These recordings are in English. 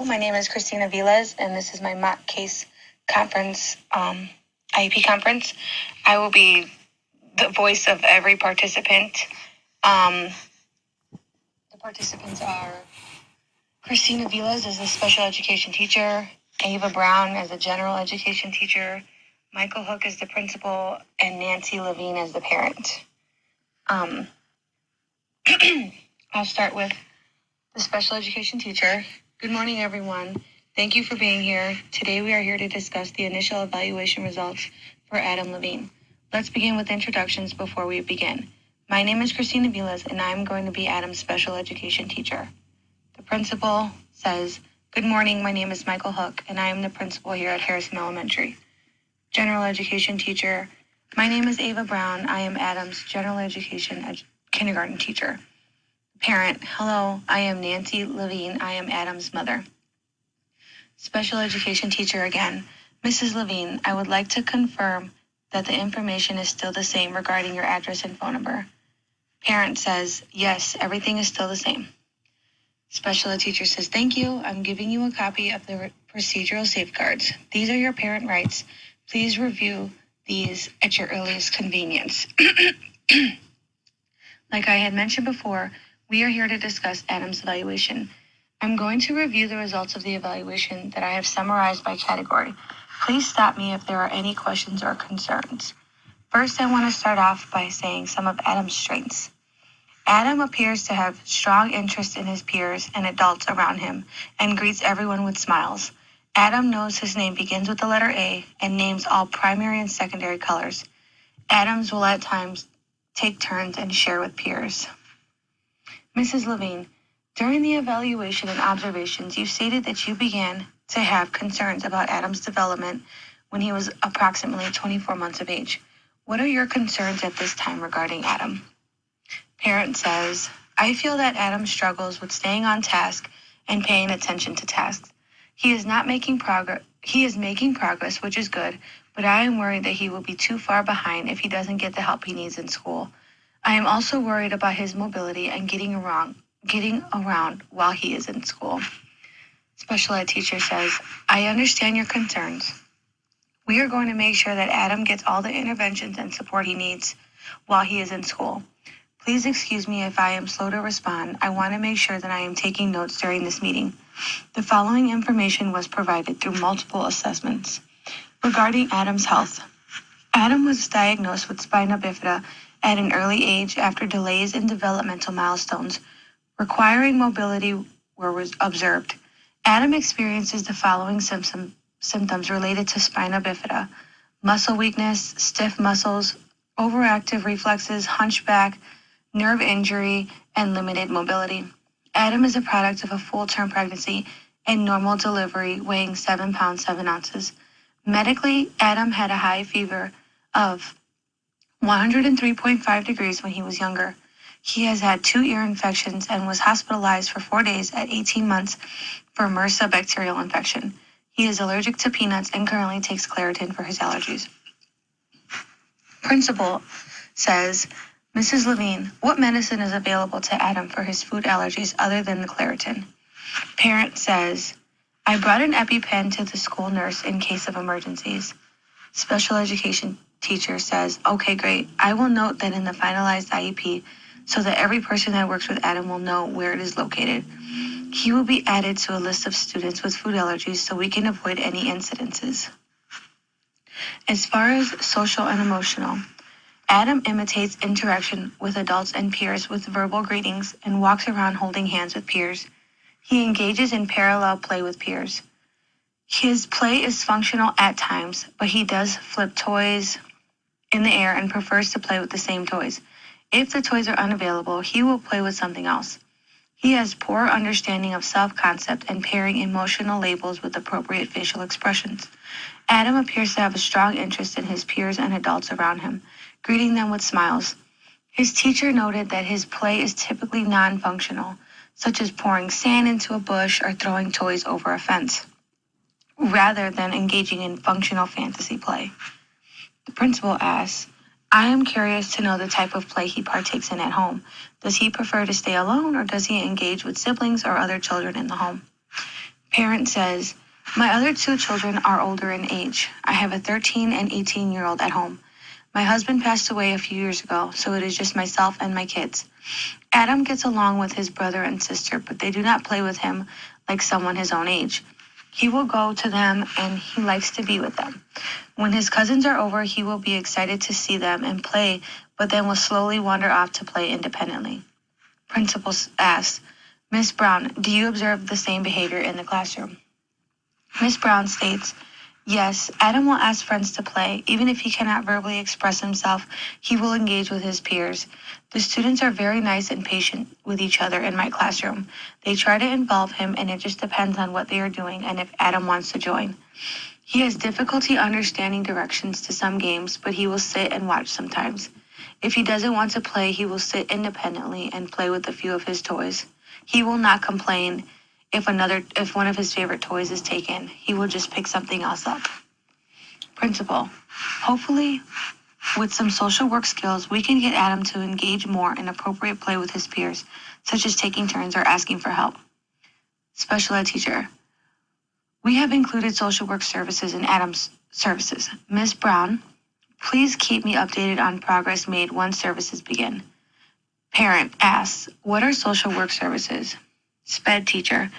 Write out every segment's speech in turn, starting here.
My name is Christina Vilas, and this is my mock case conference, IEP conference. I will be the voice of every participant. The participants are Christina Vilas as a special education teacher, Ava Brown as a general education teacher, Michael Hook as the principal, and Nancy Levine as the parent. I'll start with the special education teacher. Good morning, everyone. Thank you for being here. Today we are here to discuss the initial evaluation results for Adam Levine. Let's begin with introductions before we begin. My name is Christina Vilas, and I'm going to be Adam's special education teacher. The principal says, "Good morning, my name is Michael Hook, and I am the principal here at Harrison Elementary." General education teacher, my name is Ava Brown. I am Adam's general education kindergarten teacher. Parent, hello, I am Nancy Levine. I am Adam's mother. Special education teacher again. Mrs. Levine, I would like to confirm that the information is still the same regarding your address and phone number. Parent says, yes, everything is still the same. Special ed teacher says, thank you. I'm giving you a copy of the procedural safeguards. These are your parent rights. Please review these at your earliest convenience. Like I had mentioned before, we are here to discuss Adam's evaluation. I'm going to review the results of the evaluation that I have summarized by category. Please stop me if there are any questions or concerns. First, I want to start off by saying some of Adam's strengths. Adam appears to have strong interest in his peers and adults around him and greets everyone with smiles. Adam knows his name begins with the letter A and names all primary and secondary colors. Adams will at times take turns and share with peers. Mrs. Levine, during the evaluation and observations, you stated that you began to have concerns about Adam's development when he was approximately 24 months of age. What are your concerns at this time regarding Adam? Parent says, I feel that Adam struggles with staying on task and paying attention to tasks. He is making progress, which is good, but I am worried that he will be too far behind if he doesn't get the help he needs in school. I am also worried about his mobility and getting around while he is in school. Special ed teacher says, I understand your concerns. We are going to make sure that Adam gets all the interventions and support he needs while he is in school. Please excuse me if I am slow to respond. I want to make sure that I am taking notes during this meeting. The following information was provided through multiple assessments. Regarding Adam's health, Adam was diagnosed with spina bifida at an early age after delays in developmental milestones requiring mobility were observed. Adam experiences the following symptoms related to spina bifida: muscle weakness, stiff muscles, overactive reflexes, hunchback, nerve injury, and limited mobility. Adam is a product of a full-term pregnancy and normal delivery, weighing 7 pounds, 7 ounces. Medically, Adam had a high fever of 103.5 degrees when he was younger. He has had 2 ear infections and was hospitalized for 4 days at 18 months for MRSA bacterial infection. He is allergic to peanuts and currently takes Claritin for his allergies. Principal says, Mrs. Levine, what medicine is available to Adam for his food allergies other than the Claritin? Parent says, I brought an EpiPen to the school nurse in case of emergencies. Special education teacher says, okay, great. I will note that in the finalized IEP so that every person that works with Adam will know where it is located. He will be added to a list of students with food allergies so we can avoid any incidences. As far as social and emotional, Adam imitates interaction with adults and peers with verbal greetings and walks around holding hands with peers. He engages in parallel play with peers. His play is functional at times, but he does flip toys in the air and prefers to play with the same toys. If the toys are unavailable, he will play with something else. He has poor understanding of self-concept and pairing emotional labels with appropriate facial expressions. Adam appears to have a strong interest in his peers and adults around him, greeting them with smiles. His teacher noted that his play is typically non-functional, such as pouring sand into a bush or throwing toys over a fence, rather than engaging in functional fantasy play. The principal asks, I am curious to know the type of play he partakes in at home. Does he prefer to stay alone or does he engage with siblings or other children in the home? Parent says, my other two children are older in age. I have a 13 and 18-year-old at home. My husband passed away a few years ago, so it is just myself and my kids. Adam gets along with his brother and sister, but they do not play with him like someone his own age. He will go to them and he likes to be with them. When his cousins are over, he will be excited to see them and play, but then will slowly wander off to play independently. Principal asks, Miss Brown, do you observe the same behavior in the classroom? Miss Brown states, yes, Adam will ask friends to play. Even if he cannot verbally express himself, he will engage with his peers. The students are very nice and patient with each other in my classroom. They try to involve him, and it just depends on what they are doing and if Adam wants to join. He has difficulty understanding directions to some games, but he will sit and watch sometimes. If he doesn't want to play, he will sit independently and play with a few of his toys. He will not complain if one of his favorite toys is taken. He will just pick something else up. Principal, hopefully with some social work skills, we can get Adam to engage more in appropriate play with his peers, such as taking turns or asking for help. Special ed teacher, we have included social work services in Adam's services. Ms. Brown, please keep me updated on progress made once services begin. Parent asks, what are social work services? SPED teacher,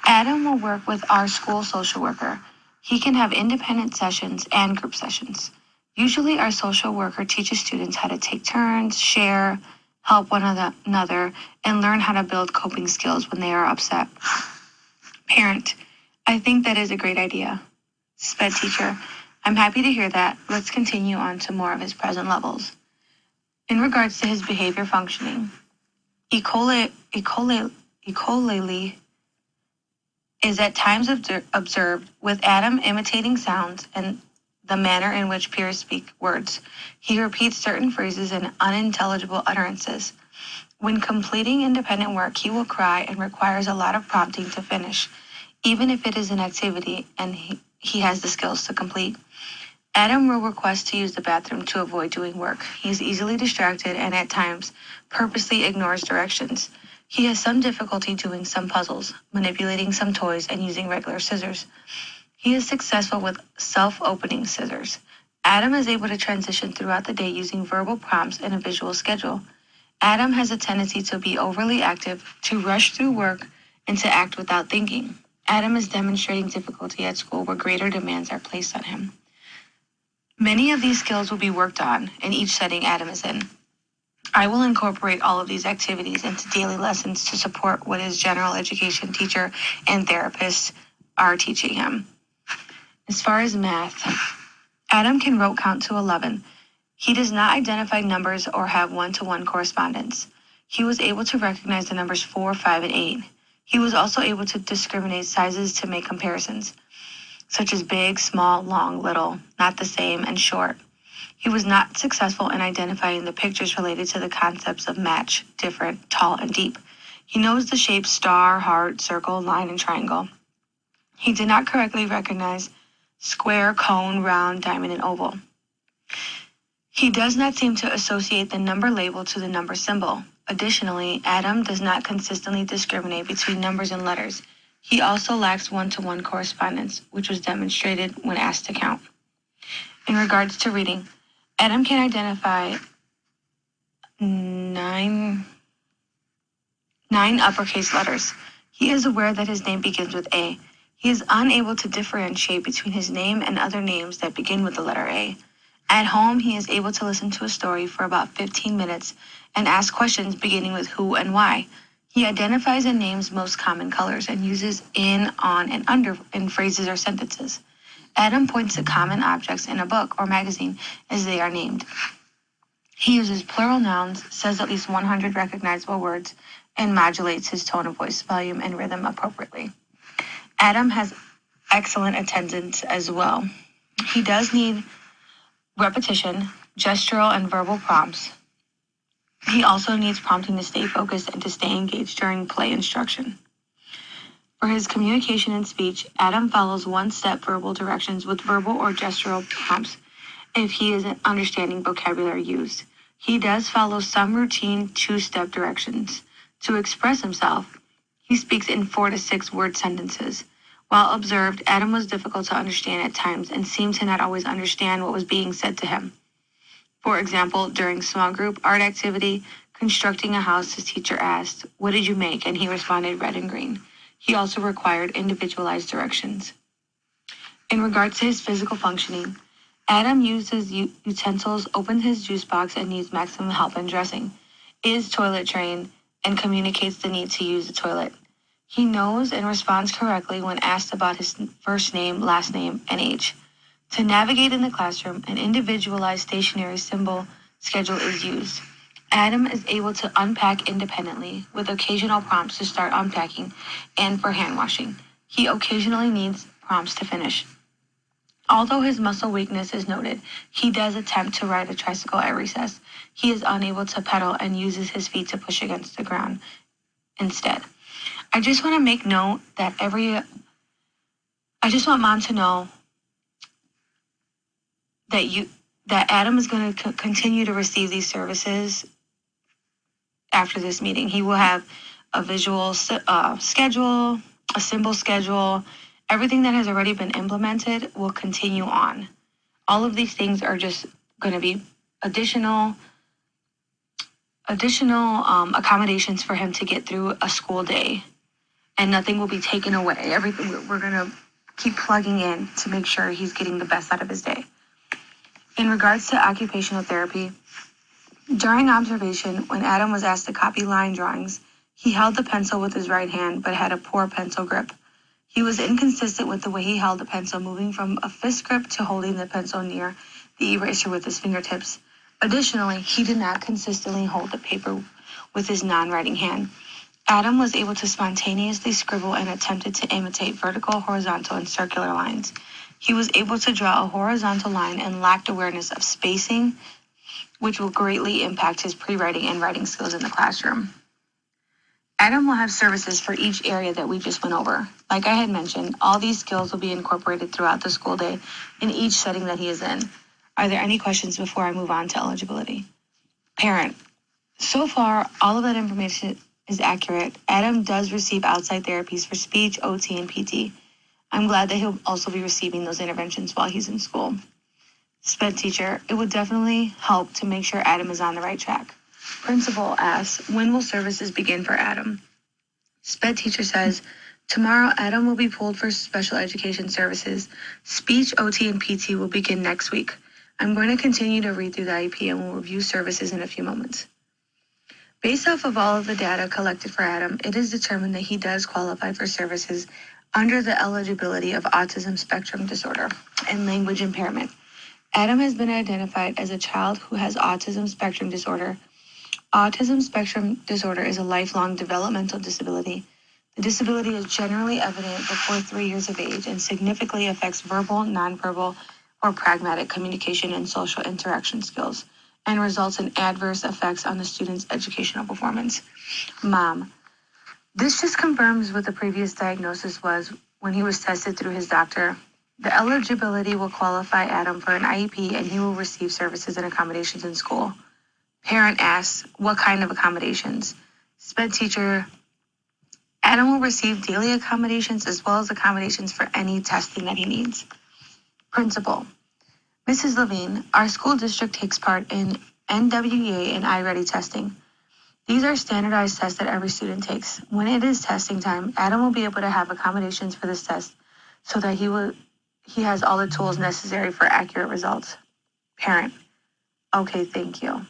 Adam will work with our school social worker. He can have independent sessions and group sessions. Usually our social worker teaches students how to take turns, share, help one another, and learn how to build coping skills when they are upset. Parent, I think that is a great idea. SPED teacher, I'm happy to hear that. Let's continue on to more of his present levels. In regards to his behavior functioning, echolally is at times observed with Adam imitating sounds and the manner in which peers speak words. He repeats certain phrases in unintelligible utterances. When completing independent work, he will cry and requires a lot of prompting to finish, even if it is an activity and he has the skills to complete. Adam will request to use the bathroom to avoid doing work. He is easily distracted and at times purposely ignores directions. He has some difficulty doing some puzzles, manipulating some toys, and using regular scissors. He is successful with self-opening scissors. Adam is able to transition throughout the day using verbal prompts and a visual schedule. Adam has a tendency to be overly active, to rush through work, and to act without thinking. Adam is demonstrating difficulty at school where greater demands are placed on him. Many of these skills will be worked on in each setting Adam is in. I will incorporate all of these activities into daily lessons to support what his general education teacher and therapists are teaching him. As far as math, Adam can rote count to 11. He does not identify numbers or have one-to-one correspondence. He was able to recognize the numbers 4, 5, and 8. He was also able to discriminate sizes to make comparisons, such as big, small, long, little, not the same, and short. He was not successful in identifying the pictures related to the concepts of match, different, tall, and deep. He knows the shapes star, heart, circle, line, and triangle. He did not correctly recognize square, cone, round, diamond, and oval. He does not seem to associate the number label to the number symbol. Additionally, Adam does not consistently discriminate between numbers and letters. He also lacks one-to-one correspondence, which was demonstrated when asked to count. In regards to reading, Adam can identify nine uppercase letters. He is aware that his name begins with A. He is unable to differentiate between his name and other names that begin with the letter A. At home, he is able to listen to a story for about 15 minutes and ask questions beginning with who and why. He identifies and names most common colors and uses in, on, and under in phrases or sentences. Adam points to common objects in a book or magazine as they are named. He uses plural nouns, says at least 100 recognizable words, and modulates his tone of voice, volume, and rhythm appropriately. Adam has excellent attendance as well. He does need repetition, gestural, and verbal prompts. He also needs prompting to stay focused and to stay engaged during play instruction. For his communication and speech, Adam follows one-step verbal directions with verbal or gestural prompts if he isn't understanding vocabulary used. He does follow some routine two-step directions. To express himself, he speaks in 4 to 6 word sentences. While observed, Adam was difficult to understand at times and seemed to not always understand what was being said to him. For example, during small group art activity, constructing a house, his teacher asked, "What did you make?" and he responded, "Red and green." He also required individualized directions. In regards to his physical functioning, Adam used his utensils, opened his juice box, and needs maximum help in dressing, is toilet trained, and communicates the need to use the toilet. He knows and responds correctly when asked about his first name, last name, and age. To navigate in the classroom, an individualized stationary symbol schedule is used. Adam is able to unpack independently with occasional prompts to start unpacking and for hand washing. He occasionally needs prompts to finish. Although his muscle weakness is noted, he does attempt to ride a tricycle at recess. He is unable to pedal and uses his feet to push against the ground instead. I just want to make note that I just want mom to know that Adam is going to continue to receive these services after this meeting. He will have a visual schedule, a symbol schedule. Everything that has already been implemented will continue on. All of these things are just going to be additional accommodations for him to get through a school day, and nothing will be taken away. Everything we're going to keep plugging in to make sure he's getting the best out of his day. In regards to occupational therapy, during observation, when Adam was asked to copy line drawings, he held the pencil with his right hand but had a poor pencil grip. He was inconsistent with the way he held the pencil, moving from a fist grip to holding the pencil near the eraser with his fingertips. Additionally, he did not consistently hold the paper with his non-writing hand. Adam was able to spontaneously scribble and attempted to imitate vertical, horizontal, and circular lines. He was able to draw a horizontal line and lacked awareness of spacing, which will greatly impact his pre-writing and writing skills in the classroom. Adam will have services for each area that we just went over. Like I had mentioned, all these skills will be incorporated throughout the school day in each setting that he is in. Are there any questions before I move on to eligibility? Parent, so far, all of that information is accurate. Adam does receive outside therapies for speech, OT, and PT. I'm glad that he'll also be receiving those interventions while he's in school. SPED teacher, it would definitely help to make sure Adam is on the right track. Principal asks, when will services begin for Adam? SPED teacher says, tomorrow Adam will be pulled for special education services. Speech, OT, and PT will begin next week. I'm going to continue to read through the IEP and will review services in a few moments. Based off of all of the data collected for Adam, it is determined that he does qualify for services under the eligibility of autism spectrum disorder and language impairment. Adam has been identified as a child who has autism spectrum disorder. Autism spectrum disorder is a lifelong developmental disability. The disability is generally evident before 3 years of age and significantly affects verbal, nonverbal, or pragmatic communication and social interaction skills, and results in adverse effects on the student's educational performance. Mom, this just confirms what the previous diagnosis was when he was tested through his doctor. The eligibility will qualify Adam for an IEP and he will receive services and accommodations in school. Parent asks, what kind of accommodations? SPED teacher, Adam will receive daily accommodations as well as accommodations for any testing that he needs. Principal, Mrs. Levine, our school district takes part in NWEA and iReady testing. These are standardized tests that every student takes. When it is testing time, Adam will be able to have accommodations for this test so that he has all the tools necessary for accurate results. Parent, okay, thank you.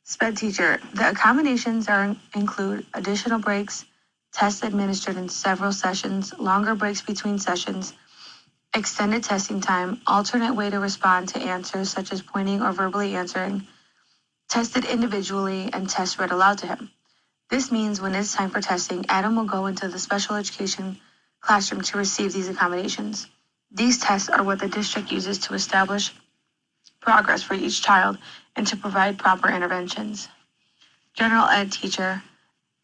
SPED teacher, the accommodations include additional breaks, tests administered in several sessions, longer breaks between sessions, extended testing time, alternate way to respond to answers such as pointing or verbally answering, tested individually, and tests read aloud to him. This means when it's time for testing, Adam will go into the special education classroom to receive these accommodations. These tests are what the district uses to establish progress for each child and to provide proper interventions. General ed teacher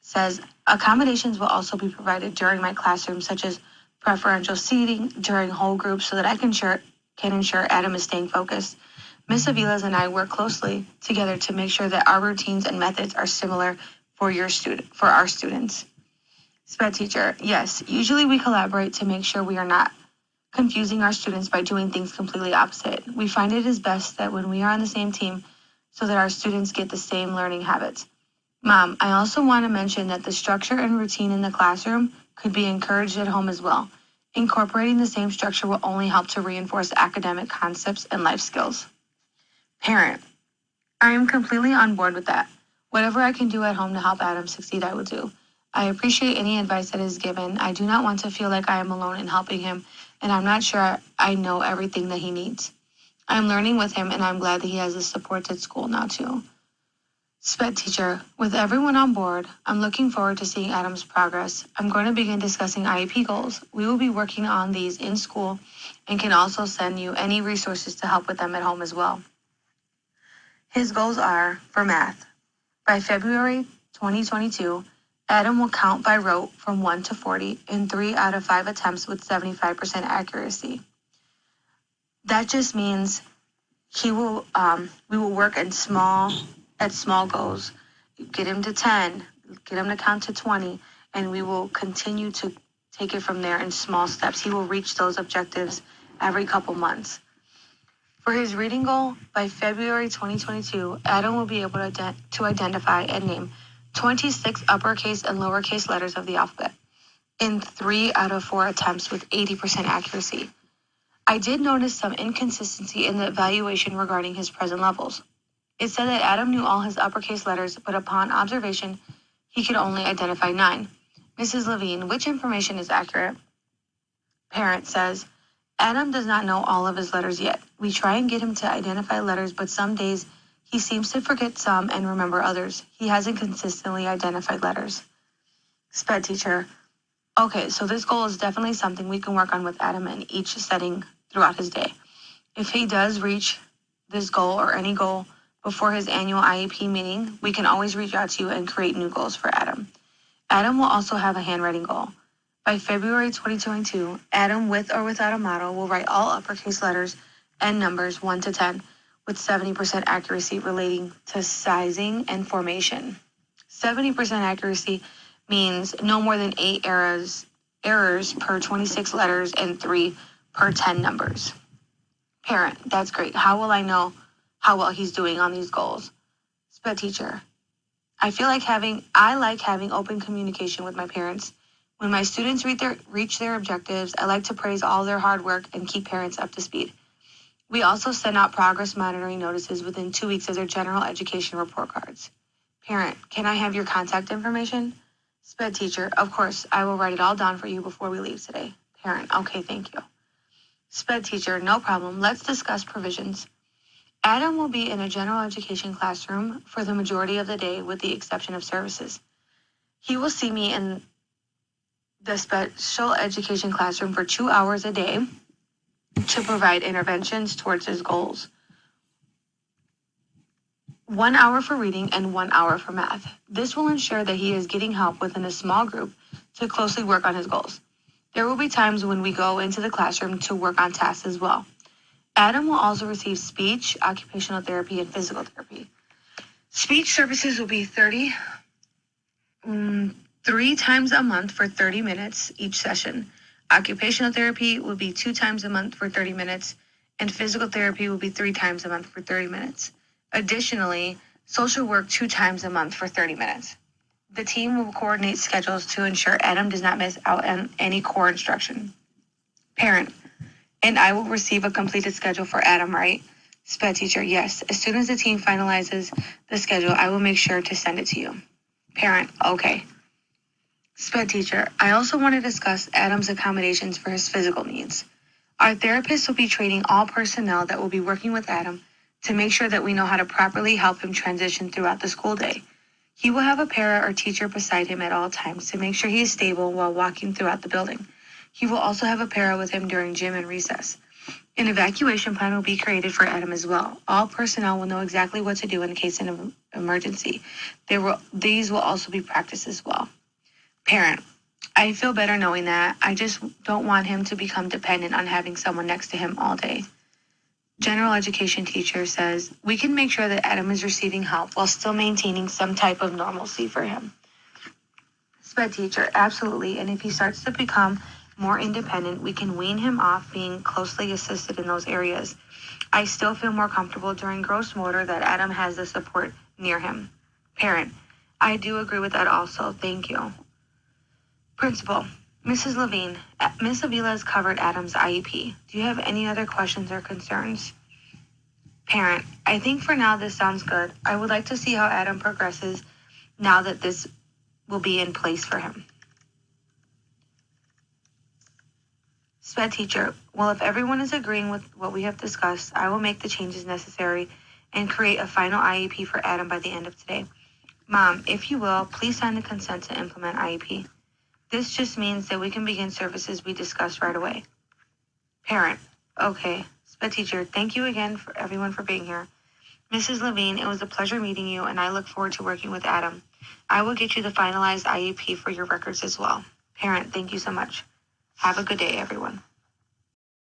says, accommodations will also be provided during my classroom, such as preferential seating during whole groups so that I can ensure Adam is staying focused. Ms. Aviles and I work closely together to make sure that our routines and methods are similar for our students. SPED teacher, yes, usually we collaborate to make sure we are not confusing our students by doing things completely opposite. We find it is best that when we are on the same team so that our students get the same learning habits. Mom, I also want to mention that the structure and routine in the classroom could be encouraged at home as well. Incorporating the same structure will only help to reinforce academic concepts and life skills. Parent, I am completely on board with that. Whatever I can do at home to help Adam succeed, I will do. I appreciate any advice that is given. I do not want to feel like I am alone in helping him, and I'm not sure I know everything that he needs. I'm learning with him, and I'm glad that he has the support at school now, too. SPED teacher, with everyone on board, I'm looking forward to seeing Adam's progress. I'm going to begin discussing IEP goals. We will be working on these in school and can also send you any resources to help with them at home as well. His goals are for math. By February 2022, Adam will count by rote from 1 to 40 in 3 out of 5 attempts with 75% accuracy. That just means we will work at small goals, get him to 10, get him to count to 20, and we will continue to take it from there in small steps. He will reach those objectives every couple months. For his reading goal, by February 2022, Adam will be able to identify and name 26 uppercase and lowercase letters of the alphabet in 3 out of 4 attempts with 80% accuracy. I did notice some inconsistency in the evaluation regarding his present levels. It said that Adam knew all his uppercase letters, but upon observation, he could only identify 9. Mrs. Levine, which information is accurate? Parent says, Adam does not know all of his letters yet. We try and get him to identify letters, but some days he seems to forget some and remember others. He hasn't consistently identified letters. SPED teacher, okay, so this goal is definitely something we can work on with Adam in each setting throughout his day. If he does reach this goal or any goal before his annual IEP meeting, we can always reach out to you and create new goals for Adam. Adam will also have a handwriting goal. By February 2022, Adam, with or without a model, will write all uppercase letters and numbers 1 to 10 with 70% accuracy relating to sizing and formation. 70% accuracy means no more than 8 errors per 26 letters and 3 per 10 numbers. Parent, that's great. How will I know how well he's doing on these goals? SPED teacher, I like having open communication with my parents. When my students reach their objectives, I like to praise all their hard work and keep parents up to speed. We also send out progress monitoring notices within 2 weeks of their general education report cards. Parent, can I have your contact information? SPED teacher, of course, I will write it all down for you before we leave today. Parent, okay, thank you. SPED teacher, no problem. Let's discuss provisions. Adam will be in a general education classroom for the majority of the day with the exception of services. He will see me in the special education classroom for 2 hours a day to provide interventions towards his goals. 1 hour for reading and 1 hour for math. This will ensure that he is getting help within a small group to closely work on his goals. There will be times when we go into the classroom to work on tasks as well. Adam will also receive speech, occupational therapy, and physical therapy. Speech services will be 3 times a month for 30 minutes each session. Occupational therapy will be 2 times a month for 30 minutes, and physical therapy will be 3 times a month for 30 minutes. Additionally, social work 2 times a month for 30 minutes. The team will coordinate schedules to ensure Adam does not miss out on any core instruction. Parent, and I will receive a completed schedule for Adam, right? SPED teacher, yes. As soon as the team finalizes the schedule, I will make sure to send it to you. Parent, okay. SPED teacher, I also want to discuss Adam's accommodations for his physical needs. Our therapists will be training all personnel that will be working with Adam to make sure that we know how to properly help him transition throughout the school day. He will have a para or teacher beside him at all times to make sure he is stable while walking throughout the building. He will also have a para with him during gym and recess. An evacuation plan will be created for Adam as well. All personnel will know exactly what to do in case of an emergency. These will also be practiced as well. Parent, I feel better knowing that. I just don't want him to become dependent on having someone next to him all day. General education teacher says, we can make sure that Adam is receiving help while still maintaining some type of normalcy for him. SPED teacher, absolutely. And if he starts to become more independent, we can wean him off being closely assisted in those areas. I still feel more comfortable during gross motor that Adam has the support near him. Parent, I do agree with that also. Thank you. Principal, Mrs. Levine, Miss Avila has covered Adam's IEP. Do you have any other questions or concerns? Parent, I think for now this sounds good. I would like to see how Adam progresses now that this will be in place for him. SPED teacher, well, if everyone is agreeing with what we have discussed, I will make the changes necessary and create a final IEP for Adam by the end of today. Mom, if you will, please sign the consent to implement IEP. This just means that we can begin services we discussed right away. Parent, okay. SPED teacher, thank you again for everyone for being here. Mrs. Levine, it was a pleasure meeting you, and I look forward to working with Adam. I will get you the finalized IEP for your records as well. Parent, thank you so much. Have a good day, everyone.